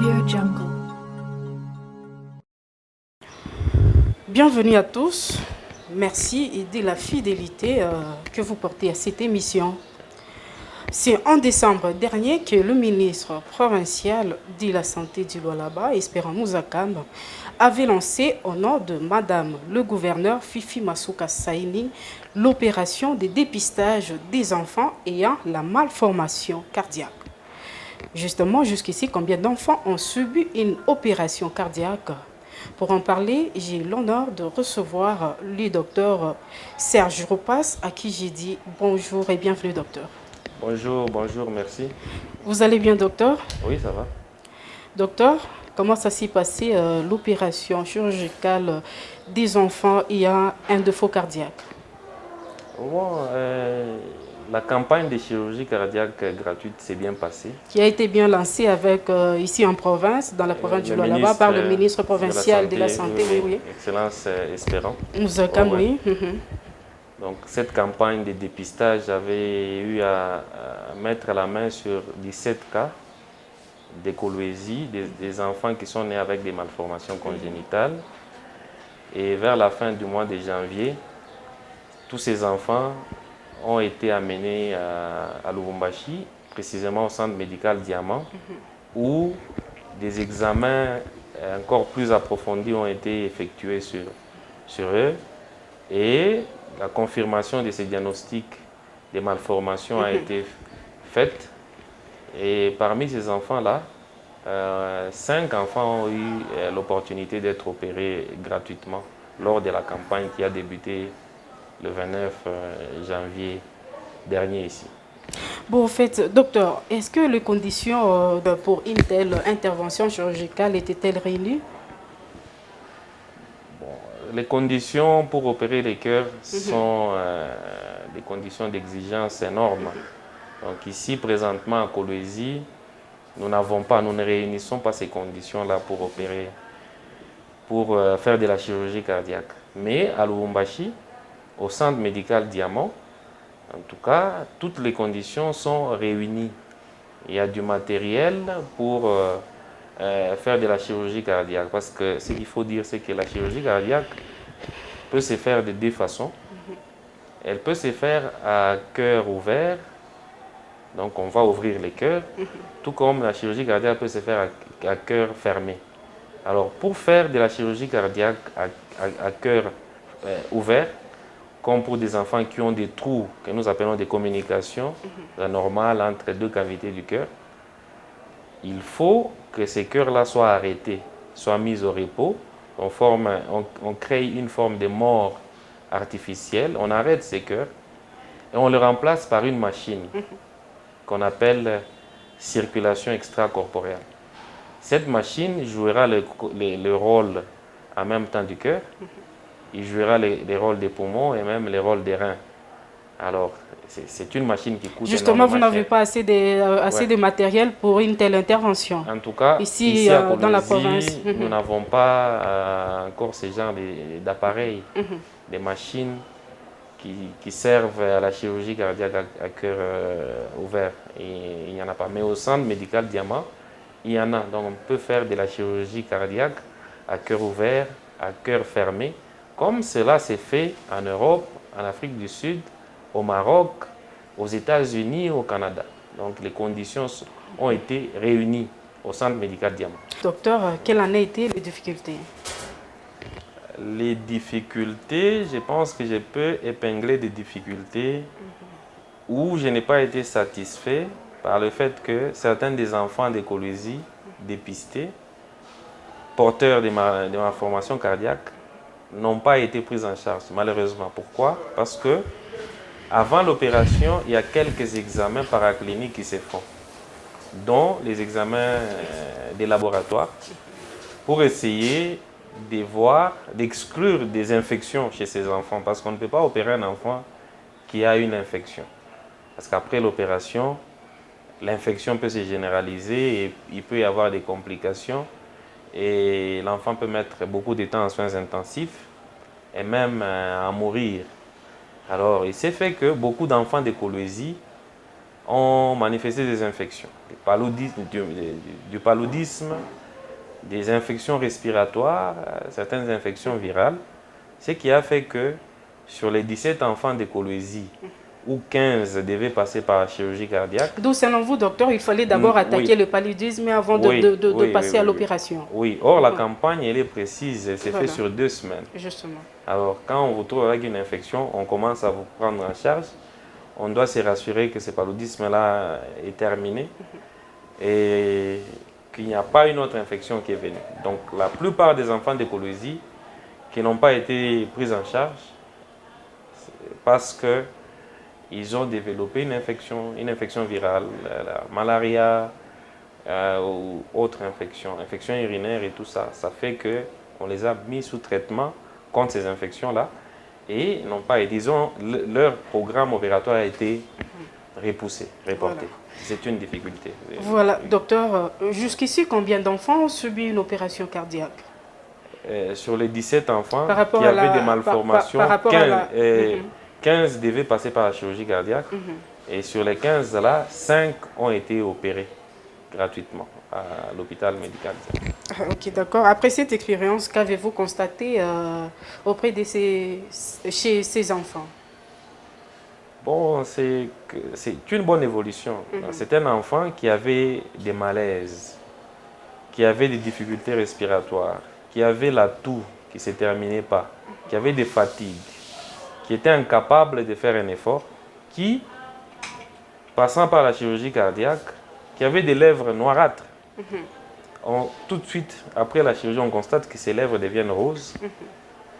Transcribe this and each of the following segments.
Audio Jungle. Bienvenue à tous. Merci de la fidélité que vous portez à cette émission. C'est en décembre dernier que le ministre provincial de la Santé du Lualaba, Espérant Mouzakam, avait lancé au nom de Madame le gouverneur Fifi Masuka Saini l'opération de dépistage des enfants ayant la malformation cardiaque. Justement, jusqu'ici, combien d'enfants ont subi une opération cardiaque? Pour en parler, j'ai l'honneur de recevoir le docteur Serge Ropas, à qui j'ai dit bonjour et bienvenue, docteur. Bonjour, merci. Vous allez bien, docteur? Oui, ça va. Docteur, comment ça s'est passé l'opération chirurgicale des enfants ayant un défaut cardiaque? Bon, la campagne de chirurgie cardiaque gratuite s'est bien passée. Qui a été bien lancée avec, ici en province, dans la province du Lualaba, par le ministre provincial de la Santé. Oui. Excellence Espérant. Mouzakam, oui. Donc, cette campagne de dépistage avait eu à mettre la main sur 17 cas d'écolosie, des enfants qui sont nés avec des malformations congénitales. Et vers la fin du mois de janvier, tous ces enfants ont été amenés à Lubumbashi, précisément au centre médical Diamant, où des examens encore plus approfondis ont été effectués sur eux. Et la confirmation de ces diagnostics des malformations a été faite. Et parmi ces enfants-là, 5 enfants ont eu l'opportunité d'être opérés gratuitement lors de la campagne qui a débuté le 29 janvier dernier ici. Bon, en fait, docteur, est-ce que les conditions pour une telle intervention chirurgicale étaient-elles réunies? Les conditions pour opérer les cœurs sont des conditions d'exigence énormes. Donc ici, présentement, à Kolwezi, nous ne réunissons pas ces conditions-là pour opérer, pour faire de la chirurgie cardiaque. Mais à Lubumbashi, au centre médical Diamant, en tout cas, toutes les conditions sont réunies. Il y a du matériel pour faire de la chirurgie cardiaque. Parce que ce qu'il faut dire, c'est que la chirurgie cardiaque peut se faire de deux façons. Elle peut se faire à cœur ouvert, donc on va ouvrir les cœurs, tout comme la chirurgie cardiaque peut se faire à cœur fermé. Alors pour faire de la chirurgie cardiaque à cœur ouvert, comme pour des enfants qui ont des trous que nous appelons des communications anormales entre deux cavités du cœur, il faut que ces cœurs-là soient arrêtés, soient mis au repos. On crée une forme de mort artificielle, on arrête ces cœurs et on les remplace par une machine qu'on appelle circulation extracorporelle. Cette machine jouera le rôle en même temps du cœur, il jouera les rôles des poumons et même les rôles des reins. Alors, c'est une machine qui coûte Justement, vous n'avez cher. pas assez de matériel pour une telle intervention. En tout cas, ici à Kolwezi, dans la province, nous n'avons pas encore ce genre d'appareils, des machines qui servent à la chirurgie cardiaque à cœur ouvert. Et il n'y en a pas. Mais au centre médical Diamant, il y en a. Donc on peut faire de la chirurgie cardiaque à cœur ouvert, à cœur fermé, comme cela s'est fait en Europe, en Afrique du Sud, au Maroc, aux États-Unis, au Canada. Donc les conditions ont été réunies au centre médical Diamant. Docteur, quelles en ont été les difficultés? Les difficultés, je pense que je peux épingler des difficultés où je n'ai pas été satisfait par le fait que certains des enfants de Kolwezi dépistés, porteurs de malformations cardiaques, n'ont pas été pris en charge, malheureusement. Pourquoi? Parce que avant l'opération, il y a quelques examens paracliniques qui se font, dont les examens des laboratoires, pour essayer de voir, d'exclure des infections chez ces enfants, parce qu'on ne peut pas opérer un enfant qui a une infection. Parce qu'après l'opération, l'infection peut se généraliser et il peut y avoir des complications et l'enfant peut mettre beaucoup de temps en soins intensifs et même à mourir. Alors, il s'est fait que beaucoup d'enfants de Kolwezi ont manifesté des infections, du paludisme, des infections respiratoires, certaines infections virales, ce qui a fait que sur les 17 enfants de Kolwezi, où 15 devaient passer par la chirurgie cardiaque. Donc, selon vous, docteur, il fallait d'abord attaquer le paludisme avant de passer à l'opération. Oui, or la campagne, elle est précise, elle s'est faite sur 2 semaines. Justement. Alors, quand on vous trouve avec une infection, on commence à vous prendre en charge. On doit se rassurer que ce paludisme-là est terminé et qu'il n'y a pas une autre infection qui est venue. Donc, la plupart des enfants de Kolwezi qui n'ont pas été pris en charge, parce qu'ils ont développé une infection virale, la malaria ou autre infection urinaire et tout ça. Ça fait qu'on les a mis sous traitement contre ces infections-là et n'ont pas, disons, leur programme opératoire a été reporté. Voilà. C'est une difficulté. Voilà, docteur, jusqu'ici, combien d'enfants ont subi une opération cardiaque? Sur les 17 enfants qui avaient des malformations, 15 devaient passer par la chirurgie cardiaque. Et sur les 15 là, 5 ont été opérés gratuitement à l'hôpital médical. Ok, d'accord. Après cette expérience, qu'avez-vous constaté auprès de chez ces enfants? Bon, c'est une bonne évolution. C'est un enfant qui avait des malaises, qui avait des difficultés respiratoires, qui avait la toux qui ne se terminait pas, qui avait des fatigues, qui était incapable de faire un effort, qui, passant par la chirurgie cardiaque, qui avait des lèvres noirâtres. Tout de suite, après la chirurgie, on constate que ses lèvres deviennent roses.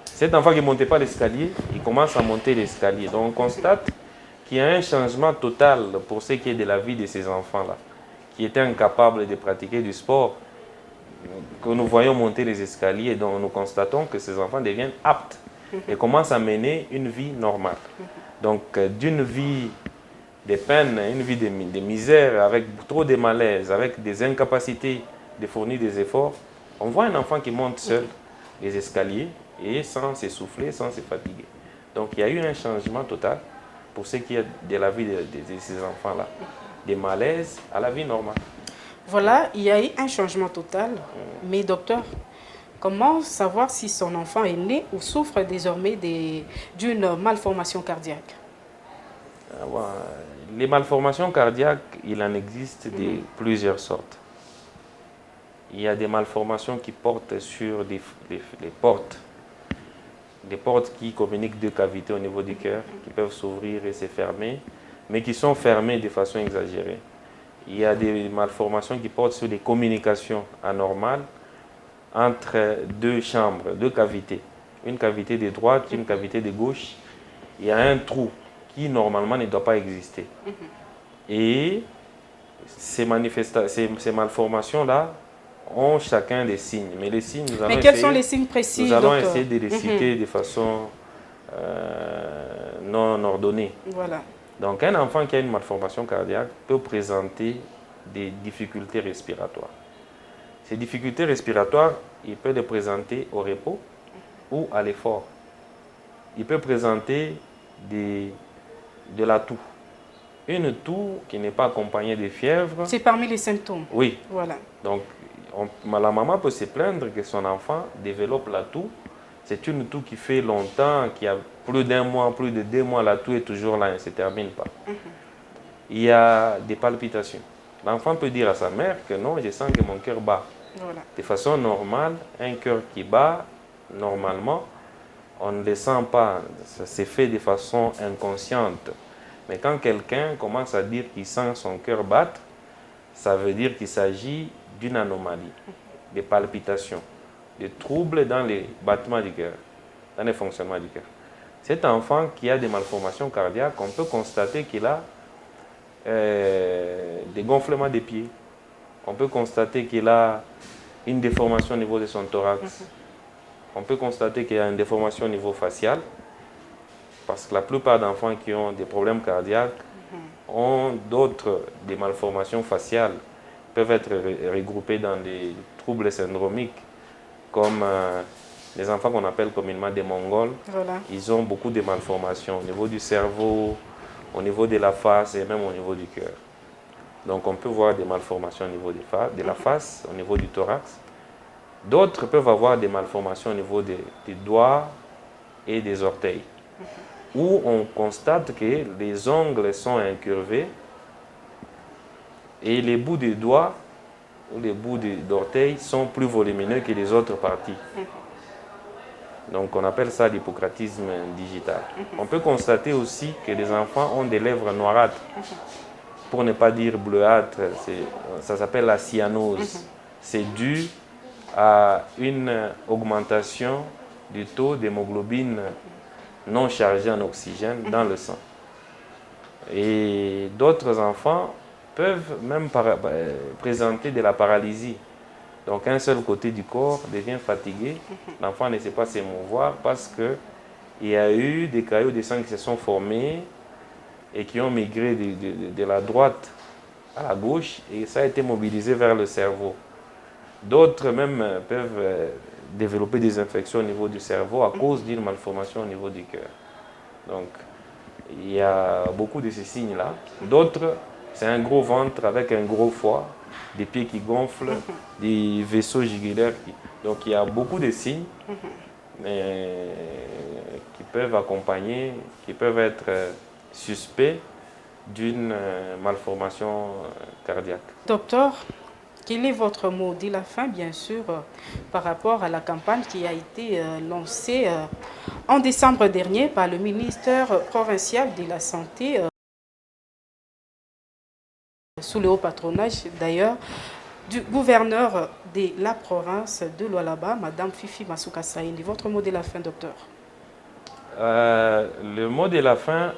Cet enfant qui ne montait pas l'escalier, il commence à monter l'escalier. Donc on constate qu'il y a un changement total pour ce qui est de la vie de ces enfants-là, qui étaient incapables de pratiquer du sport, que nous voyons monter les escaliers, dont nous constatons que ces enfants deviennent aptes et commencent à mener une vie normale. Donc d'une vie de peine, une vie de misère, avec trop de malaise, avec des incapacités de fournir des efforts, on voit un enfant qui monte seul les escaliers et sans s'essouffler, sans se fatiguer. Donc il y a eu un changement total pour ce qui est de la vie de ces enfants-là, des malaises à la vie normale. Voilà, il y a eu un changement total. Mais docteur, comment savoir si son enfant est né ou souffre désormais d'une malformation cardiaque? Les malformations cardiaques, il en existe de plusieurs sortes. Il y a des malformations qui portent sur des portes qui communiquent deux cavités au niveau du cœur, qui peuvent s'ouvrir et se fermer, mais qui sont fermées de façon exagérée. Il y a des malformations qui portent sur des communications anormales entre deux chambres, deux cavités. Une cavité de droite, une cavité de gauche. Il y a un trou qui normalement ne doit pas exister. Et ces malformations-là ont chacun des signes. Mais les signes, Mais quels sont les signes précis, nous allons docteur? essayer de les citer de façon non ordonnée. Voilà. Donc un enfant qui a une malformation cardiaque peut présenter des difficultés respiratoires. Ces difficultés respiratoires, il peut les présenter au repos ou à l'effort. Il peut présenter de la toux. Une toux qui n'est pas accompagnée de fièvre. C'est parmi les symptômes. Oui. Voilà. Donc la maman peut se plaindre que son enfant développe la toux. C'est une toux qui fait longtemps, qui a plus d'1 mois, plus de 2 mois, la toux est toujours là, elle ne se termine pas. Il y a des palpitations. L'enfant peut dire à sa mère que non, je sens que mon cœur bat. Voilà. De façon normale, un cœur qui bat, normalement, on ne le sent pas, ça se fait de façon inconsciente. Mais quand quelqu'un commence à dire qu'il sent son cœur battre, ça veut dire qu'il s'agit d'une anomalie, des palpitations, des troubles dans les battements du cœur, dans le fonctionnement du cœur. Cet enfant qui a des malformations cardiaques, on peut constater qu'il a des gonflements des pieds. On peut constater qu'il a une déformation au niveau de son thorax. On peut constater qu'il y a une déformation au niveau facial, parce que la plupart d'enfants qui ont des problèmes cardiaques ont des malformations faciales, peuvent être regroupés dans des troubles syndromiques, comme les enfants qu'on appelle communément des Mongols. Voilà. Ils ont beaucoup de malformations au niveau du cerveau, au niveau de la face et même au niveau du cœur. Donc on peut voir des malformations au niveau de la face, au niveau du thorax. D'autres peuvent avoir des malformations au niveau des doigts et des orteils, où on constate que les ongles sont incurvés et les bouts des doigts ou les bouts d'orteils sont plus volumineux que les autres parties. Donc on appelle ça l'hypocratisme digital. On peut constater aussi que les enfants ont des lèvres noirâtres, pour ne pas dire bleuâtres, ça s'appelle la cyanose. C'est dû à une augmentation du taux d'hémoglobine non chargée en oxygène dans le sang. Et d'autres enfants peuvent même présenter de la paralysie. Donc un seul côté du corps devient fatigué, l'enfant ne sait pas s'émouvoir parce qu'il y a eu des caillots de sang qui se sont formés et qui ont migré de la droite à la gauche et ça a été mobilisé vers le cerveau. D'autres même peuvent développer des infections au niveau du cerveau à cause d'une malformation au niveau du cœur. Donc il y a beaucoup de ces signes-là. D'autres, c'est un gros ventre avec un gros foie, des pieds qui gonflent, des vaisseaux jugulaires. Donc il y a beaucoup de signes qui peuvent accompagner, qui peuvent être suspects d'une malformation cardiaque. Docteur, quel est votre mot de la fin, bien sûr, par rapport à la campagne qui a été lancée en décembre dernier par le ministère provincial de la Santé, sous le haut patronage d'ailleurs du gouverneur de la province de Lualaba, Madame Fifi Masuka Saïndi. Votre mot de la fin, docteur? Le mot de la fin,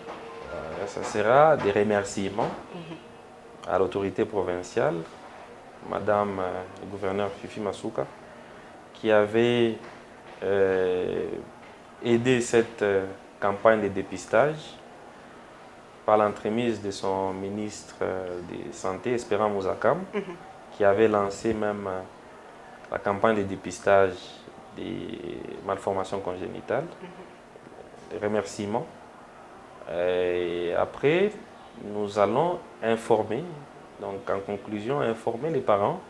ça sera des remerciements à l'autorité provinciale, Madame le gouverneur Fifi Masuka, qui avait aidé cette campagne de dépistage par l'entremise de son ministre de Santé, Espérant Mouzakam, qui avait lancé même la campagne de dépistage des malformations congénitales. Des remerciements. Et après, nous allons informer, donc en conclusion, informer les parents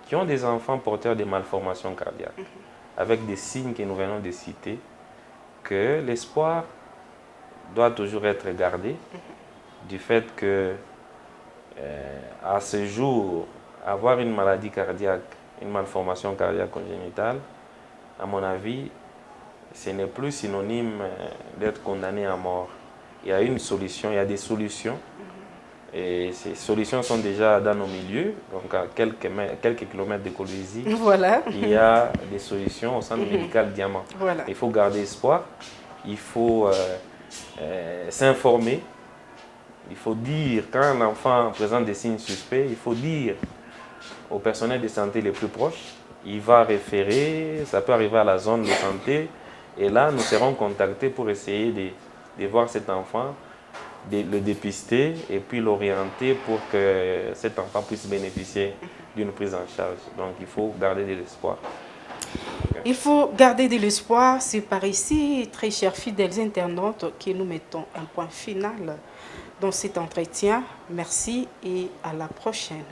qui ont des enfants porteurs de malformations cardiaques, avec des signes que nous venons de citer, que l'espoir doit toujours être gardé, du fait que à ce jour, avoir une maladie cardiaque, une malformation cardiaque congénitale, à mon avis, ce n'est plus synonyme d'être condamné à mort. Il y a une solution, il y a des solutions. Et ces solutions sont déjà dans nos milieux, donc à quelques kilomètres de Kolwezi. Voilà. Il y a des solutions au centre médical Diamant. Voilà. Il faut garder espoir, il faut s'informer. Il faut dire, quand un enfant présente des signes suspects, il faut dire au personnel de santé les plus proches. Il va référer, ça peut arriver à la zone de santé. Et là, nous serons contactés pour essayer de voir cet enfant, de le dépister et puis l'orienter pour que cet enfant puisse bénéficier d'une prise en charge. Donc, il faut garder de l'espoir. Il faut garder de l'espoir. C'est par ici, très chers fidèles internautes, que nous mettons un point final dans cet entretien. Merci et à la prochaine.